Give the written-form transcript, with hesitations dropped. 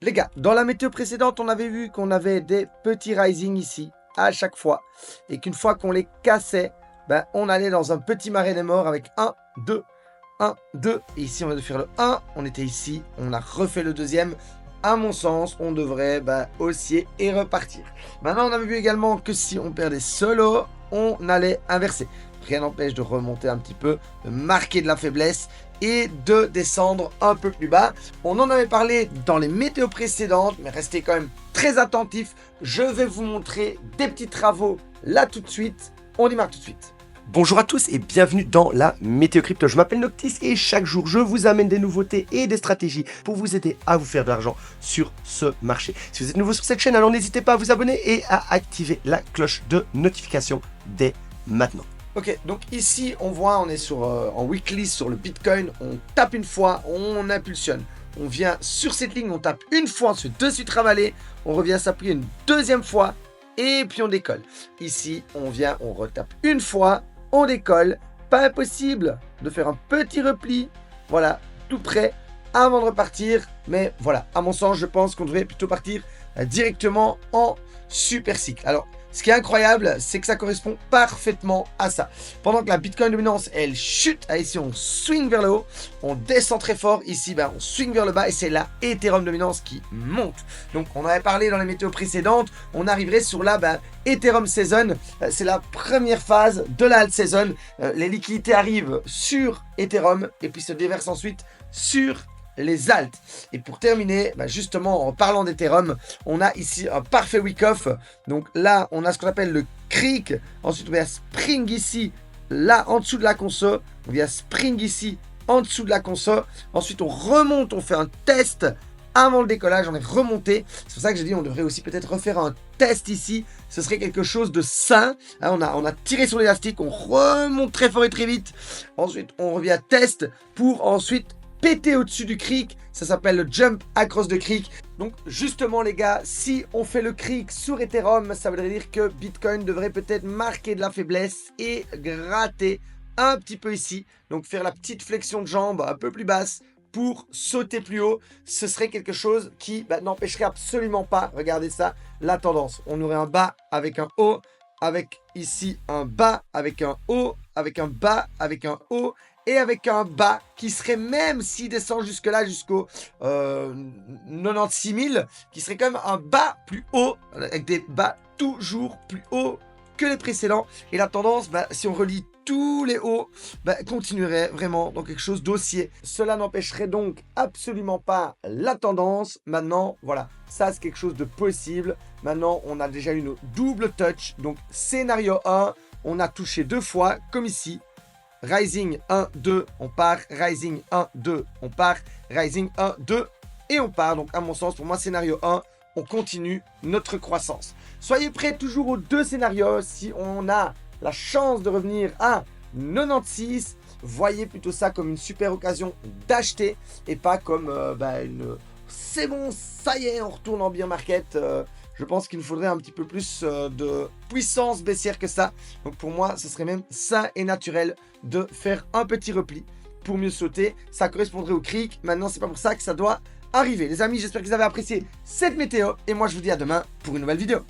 Les gars, dans la météo précédente, on avait vu qu'on avait des petits rising ici, à chaque fois, et qu'une fois qu'on les cassait, ben, on allait dans un petit marais des morts avec 1, 2, 1, 2, et ici on vient de faire le 1, on était ici, on a refait le deuxième. À mon sens, on devrait haussier et repartir. Maintenant, on avait vu également que si on perdait solo, on allait inverser. Rien n'empêche de remonter un petit peu, de marquer de la faiblesse et de descendre un peu plus bas. On en avait parlé dans les météos précédentes, mais restez quand même très attentifs. Je vais vous montrer des petits travaux là tout de suite. On démarre tout de suite. Bonjour à tous et bienvenue dans la Météo Crypto. Je m'appelle Noctis et chaque jour je vous amène des nouveautés et des stratégies pour vous aider à vous faire de l'argent sur ce marché. Si vous êtes nouveau sur cette chaîne, alors n'hésitez pas à vous abonner et à activer la cloche de notification dès maintenant. Ok, donc ici on voit, on est sur, en weekly sur le Bitcoin, on tape une fois, on impulsionne. On vient sur cette ligne, on tape une fois, on se fait de suite ravaler, on revient s'appuyer une deuxième fois et puis on décolle. Ici on vient, on retape une fois, on décolle. Pas impossible de faire un petit repli, voilà, tout prêt avant de repartir. Mais voilà, à mon sens, je pense qu'on devrait plutôt partir directement en super cycle. Alors, ce qui est incroyable, c'est que ça correspond parfaitement à ça. Pendant que la Bitcoin dominance, elle chute, ici on swing vers le haut, on descend très fort, ici on swing vers le bas et c'est la Ethereum dominance qui monte. Donc on avait parlé dans les météos précédentes, on arriverait sur la Ethereum Season, c'est la première phase de la alt season. Les liquidités arrivent sur Ethereum et puis se déversent ensuite sur les alts. Et pour terminer, justement en parlant d'Ethereum, on a ici un parfait week-off. Donc là, on a ce qu'on appelle le creek. Ensuite, on vient spring ici, là en dessous de la console. On vient spring ici, en dessous de la console. Ensuite, on remonte, on fait un test. Avant le décollage, on est remonté. C'est pour ça que j'ai dit on devrait aussi peut-être refaire un test ici. Ce serait quelque chose de sain. On a tiré sur l'élastique, on remonte très fort et très vite. Ensuite, on revient test pour ensuite péter au-dessus du creek, ça s'appelle le jump across the creek. Donc justement les gars, si on fait le creek sur Ethereum, ça voudrait dire que Bitcoin devrait peut-être marquer de la faiblesse et gratter un petit peu ici. Donc faire la petite flexion de jambe un peu plus basse pour sauter plus haut. Ce serait quelque chose qui n'empêcherait absolument pas, regardez ça, la tendance. On aurait un bas avec un haut, avec ici un bas, avec un haut, avec un bas, avec un haut, et avec un bas qui serait, même s'il descend jusque là, jusqu'au 96 000, qui serait quand même un bas plus haut, avec des bas toujours plus hauts que les précédents. Et la tendance, si on relie tous les hauts, continuerait vraiment dans quelque chose d'haussier. Cela n'empêcherait donc absolument pas la tendance. Maintenant, voilà, ça c'est quelque chose de possible. Maintenant, on a déjà une double touch. Donc, scénario 1, on a touché deux fois, comme ici. Rising 1, 2, on part. Rising 1, 2, on part. Rising 1, 2, et on part. Donc, à mon sens, pour moi, scénario 1, on continue notre croissance. Soyez prêts toujours aux deux scénarios. Si on a la chance de revenir à 96, voyez plutôt ça comme une super occasion d'acheter et pas comme une... C'est bon, ça y est, on retourne en bear market. Je pense qu'il nous faudrait un petit peu plus de puissance baissière que ça. Donc pour moi, ce serait même sain et naturel de faire un petit repli pour mieux sauter. Ça correspondrait au creek. Maintenant, c'est pas pour ça que ça doit arriver. Les amis, j'espère que vous avez apprécié cette météo. Et moi, je vous dis à demain pour une nouvelle vidéo.